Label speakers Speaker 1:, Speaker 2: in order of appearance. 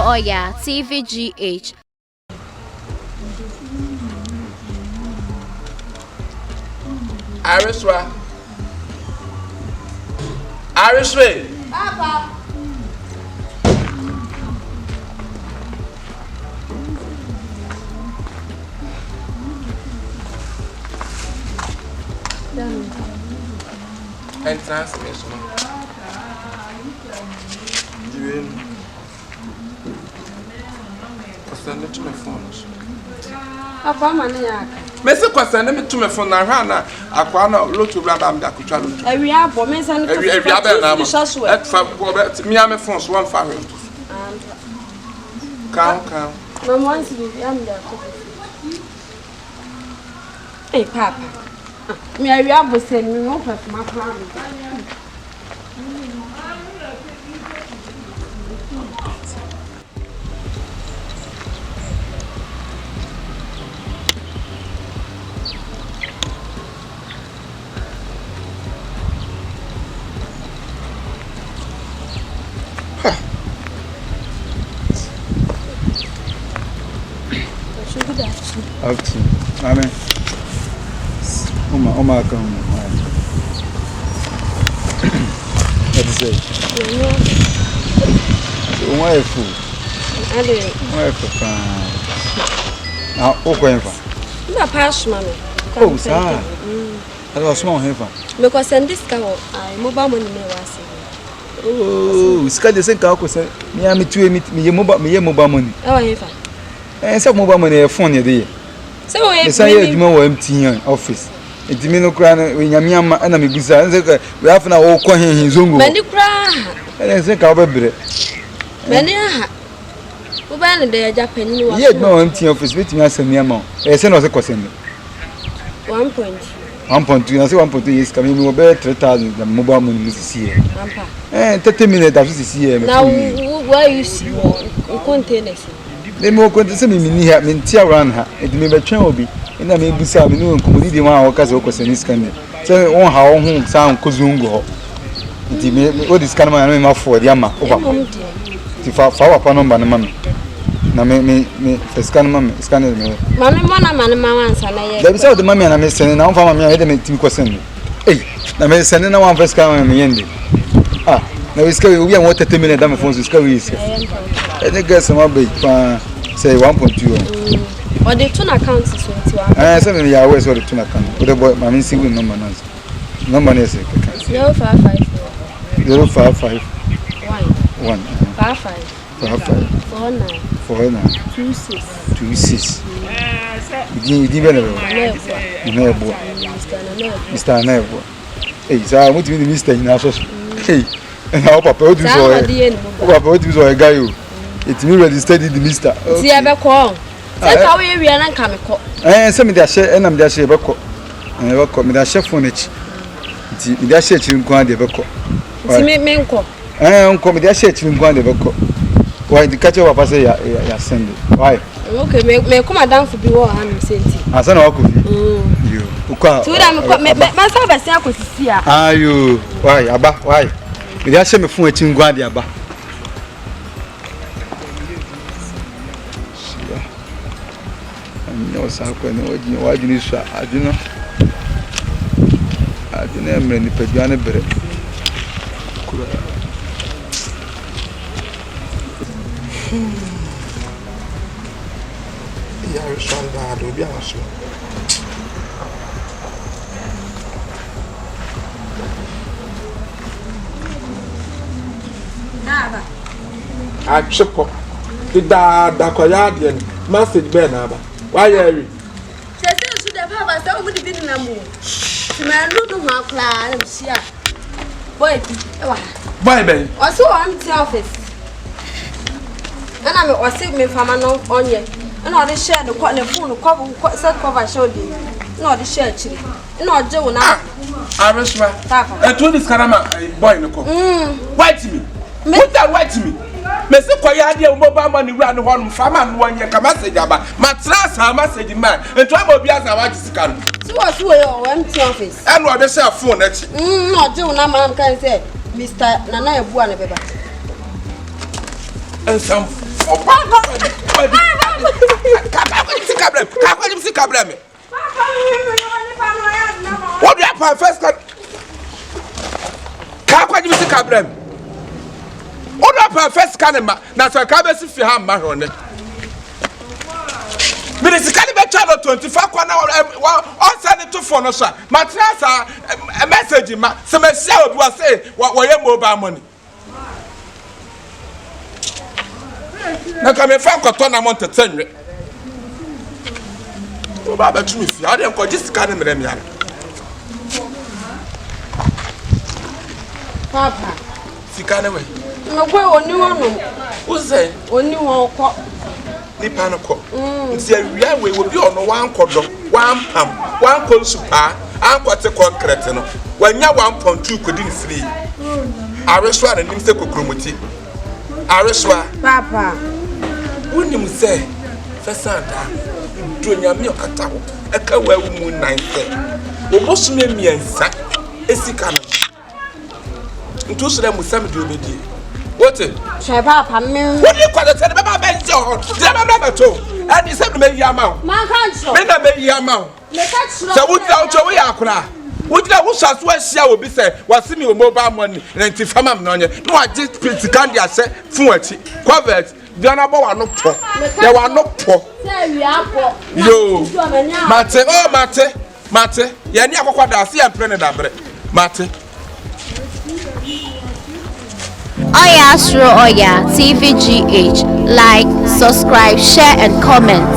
Speaker 1: Oya, TVGH.
Speaker 2: Irishwa.
Speaker 3: Papa.
Speaker 2: Entrance mesmo. Direito. Passando de telefones.
Speaker 3: Papa mania.
Speaker 2: Mas se passando me telefone na rana, a qual não luto blada me da cucha luto.
Speaker 3: We are for me and
Speaker 2: Every other na. Me am phone so one far. Count.
Speaker 3: No once we am there. Hey Papa. Me are able to send me more for my family.
Speaker 4: After. Amen. Oma come. What is it? Wife. Now, going for.
Speaker 3: No pass, mommy.
Speaker 4: Oh, sir. That was small heifer.
Speaker 3: Because send this cow, I mobile money was.
Speaker 4: Oh, it's got the same cow. Me, I'm to meet me mobile money.
Speaker 3: Oh, heifer.
Speaker 4: And some mobile money phone there.
Speaker 3: So,
Speaker 4: it's a more empty office. It's me no crown when Yamma and I'm bizarre. We have now all coin his own.
Speaker 3: Many cry.
Speaker 4: And I think I'll be
Speaker 3: Many are. Who ban the Japanese?
Speaker 4: Yet no empty office with me as a near mount. A son was a question.
Speaker 3: 1 point.
Speaker 4: 1.2, I say 1.2 years coming over 3,000 the mobile money this year. And 30 minutes after this year.
Speaker 3: Now, where you see containers?
Speaker 4: They more going to send me near Mintia around her. It may be Chernobyl. And I may be some new community one or Casocos and this kind of. So, on how home sound Kuzungo. What is kind of my name for the Yama? If I follow upon number, mammy. Now, me, scan mammy, scan me. Mammy, mamma, and there is all the mammy and I may send now for me. I had a team question. Hey, I may send no one first come and me. Ah, now it's going to be 30 minutes. I'm going to go. I think there's some big say 1.2.
Speaker 3: Or the two accounts is 21.
Speaker 4: I said, I always want the two account. What about my missing number? Number is
Speaker 3: 0554
Speaker 4: 055
Speaker 3: 1 55 49 26.
Speaker 4: You give it Mr. Nebo. Hey, so I want to be the Mr. in our Hey, and how Papa would do so. Papa would do so a guy. It's me registered the Mr.
Speaker 3: See, I have a call. That's how we are not coming.
Speaker 4: Some of the share and I'm just a buckle. And I work with that chef on it. The share you go on the buckle. Uncle, the share you go on the buckle. Why the catcher of us say, I send it. Why?
Speaker 3: Okay, may come down for be war and say,
Speaker 4: I said, I could you.
Speaker 3: Myself, I could see.
Speaker 4: Ah, you. Why, Abba? Why? The share me for a chinguan, the Abba. No, Sako, no, why do you say? I do not. I do not many Pediana bread.
Speaker 2: Yeah, I shall that will be awesome. I chip up the Dakoyadian message Benaba. Why are you?
Speaker 3: Should have a so many been a move. Man, look to my clan and see. Boy,
Speaker 2: Ben.
Speaker 3: also I'm the office. And I'm sick me from an on yet. And all the share the phone, cover, set cover showed you. No, the share chili. No, Joe now.
Speaker 2: Irishman. I told this Karama boy in the court. White to me. What that white to me? Mr. Koyadia, mobile money ran one farmer 1 year. Come message about my trust, her message man, and trouble be as I want to scan.
Speaker 3: So what's your empty office?
Speaker 2: And what they say, phone next.
Speaker 3: No, Joe, now man can say, Mr. Nana Buana.
Speaker 2: And some What do you have first cut? What do you see, Cabrem? What do you have first canema? That's a cabin if you have marone. But it's a caliber child 25 1 hour. I'll send it to phone, sir. Matras a message. Some shout was say, what were your mobile money? Now come and find a tournament to 10. Oh, Baba, to me, I didn't call this kind of them.
Speaker 3: Papa.
Speaker 2: See, can't away.
Speaker 3: No, go on you one.
Speaker 2: Who's say?
Speaker 3: Only one cop.
Speaker 2: Nipanico. See, we will be on one corridor, 1 pound, 1 cold super, and what's a concrete. When you 1.2 couldn't free. I restaurant and Nimse Kukrumuti. I restaurant.
Speaker 3: Papa.
Speaker 2: Wouldn't you say, Fassanta, doing your milk at all? A cow moon 9. Almost me and sack. Is he coming? Into them with some do be. What it?
Speaker 3: Papa, me.
Speaker 2: What do you call it? Remember, and he said, May Yamau.
Speaker 3: My country.
Speaker 2: May Yamau. So, would out your way, Akra? Would you wish us where she will be said, was sending you mobile money and if I'm not, no, I just pretty candy. I said, Fuati, covered, the honorable are not poor. They were not poor. Yo, Mate, oh, Mate, Yanni, I see and printed that bread. Mate.
Speaker 1: Oya Astro Oya TVGH. Like, subscribe, share and comment.